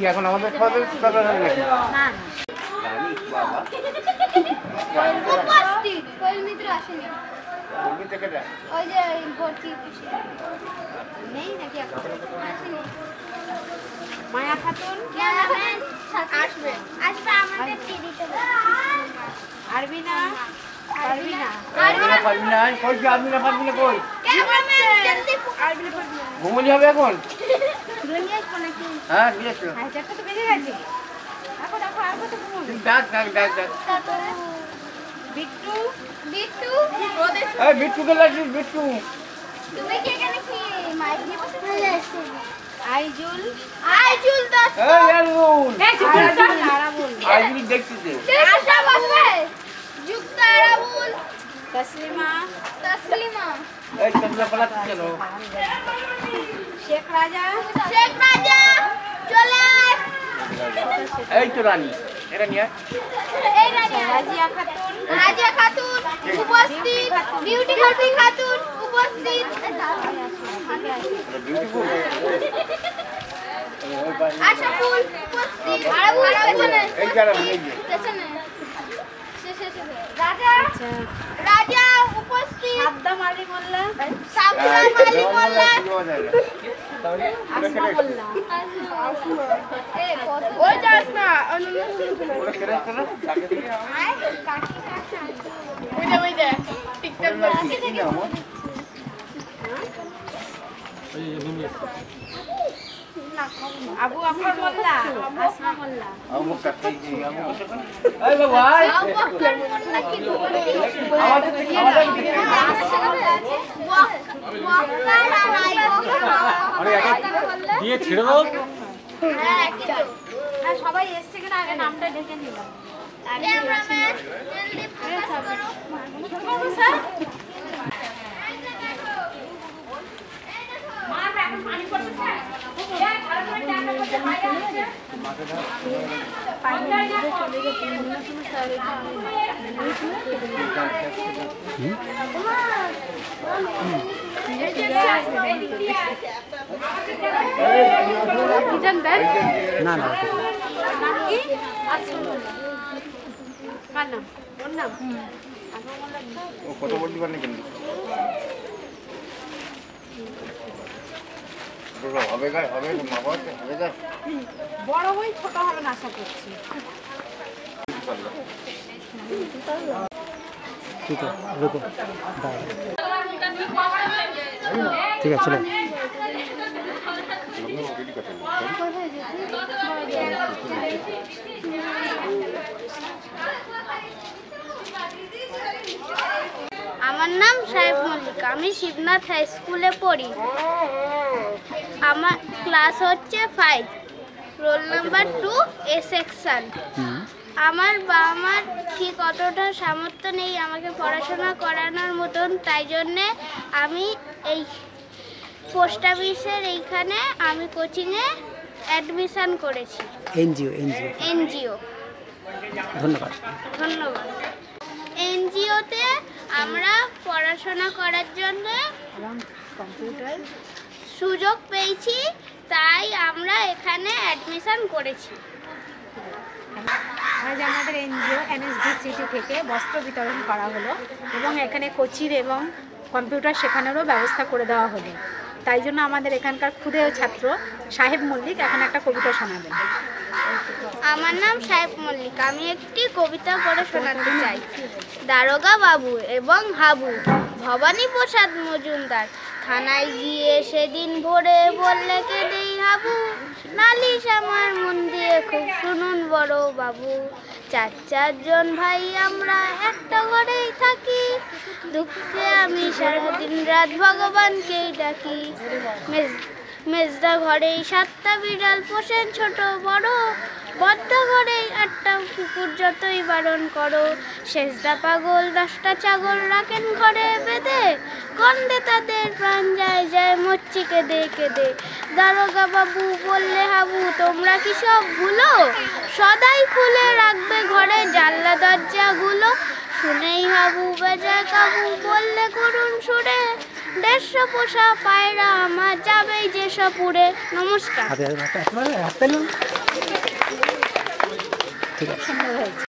এখন আমাদের খাওয়া নাকি না মায়া খাতুন আসবে আসবে আমাদের টিভিতে পারবি না পারবি না পারবি না কই পারবি না কই ক্যামেরাম্যান জলদি পারবি না ঘুমলি হবে এখন দুনিয়া আসবো নাকি হ্যাঁ দিয়ে আসো চারটা তো বেজে গেছে এখন দেখো আর কত ঘুম ডাক বিট্টু বিট্টু এই বিট্টু কে লাগছিস বিট্টু তুমি কি এখানে কি মাইক নিয়ে বসে আছো আইজুল আইজুল দাস এই আইজুল এই চুপ আরাবুল আইজুল দেখছিস আশা বসবে যুক্ত আরাবুল তসলিমা এই তোমরা পালাচ্ছিস কেন শেখ রাজা চলে আয় এই তো রানী এরা নিয়ে এই রাজিয়া খাতুন উপস্থিত বিউটি খাতুন উপস্থিত বিউটিফুল আশাফুল উপস্থিত আরাবুল পেছনে এই যারা এই যে পেছনে রাজা উপস্থিত সাদ্দাম আলী মোল্লা ওই যাস না আবু আকবর মোল্লা আসমা মোল্লা আবু কাছে এই ভাই দিয়ে ছেড়ে দাও হ্যাঁ সবাই এসছে কিনা আগে নামটা ডেকে নিলাম ক্যামেরাম্যান জলদি ফোকাস করো স্যার মার এখন পানি পড়ছে স্যার এই ভালো করে ক্যামেরা করতে বাইরে আসছে পানি দিয়ে চলে গেছে অন্য কোনো স্যার এটা না না ও কত বলতে পারেন কেন হবে বড় হই ছোট হবে না আশা করছি ঠিক আছে রুকো ঠিক আছে চলো আমার নাম সাহেব মল্লিক আমি শিবনাথ হাই স্কুলে পড়ি আমার ক্লাস হচ্ছে 5 রোল নাম্বার 2 এ সেকশন আমার বাবা মার ঠিক অতটা সামর্থ্য নেই আমাকে পড়াশোনা করানোর মতন তাই জন্যে আমি এই পোস্ট অফিসের এইখানে আমি কোচিংয়ে অ্যাডমিশন করেছি এনজিও ধন্যবাদ এনজিওতে আমরা পড়াশোনা করার জন্য সুযোগ পেয়েছি তাই আমরা এখানে অ্যাডমিশন করেছি আজ আমাদের এনজিও এনএসডি সিটি থেকে বস্ত্র বিতরণ করা হলো এবং এখানে কোচিং এবং কম্পিউটার শেখানোরও ব্যবস্থা করে দেওয়া হলো তাই জন্য আমাদের এখানকার ক্ষুদে ছাত্র সাহেব মল্লিক এখন একটা কবিতা শোনাবেন আমার নাম সাহেব মল্লিক আমি একটি কবিতা পড়ে শোনাতে চাই দারোগা বাবু এবং হাবু ভবানী প্রসাদ মজুমদার থানায় গিয়ে সেদিন ভোরে বললে কেঁদেই হাবু নালিশ আমার মন দিয়ে খুব শুনুন বড় বাবু চারজন ভাই আমরা একটা ঘরেই থাকি দুঃখে আমি সারাদিন রাত ভগবানকেই ডাকি মেজদা ঘরেই 7টা বিড়াল পোষেন ছোট বড় বদ্ধ ঘরেই 8টা কুকুর যতই বারণ করো শেষদা পাগল 10টা ছাগল রাখেন ঘরে বেঁধে গন্ধে তাদের প্রাণ যায় মচ্ছি কেঁদে দারোগা বাবু বললে হাবু তোমরা কি সব ভুলো সদাই খুলে রাখবে ঘরে জানলা দরজাগুলো শুনেই হাবু বেজায় কাবু বললে করুণ সুরে 150 পোষা পায়রা আমার যাবেই যে সব উড়ে। নমস্কার। হাতে হাতে হাতে হাতে হাতে সুন্দর হয়েছে।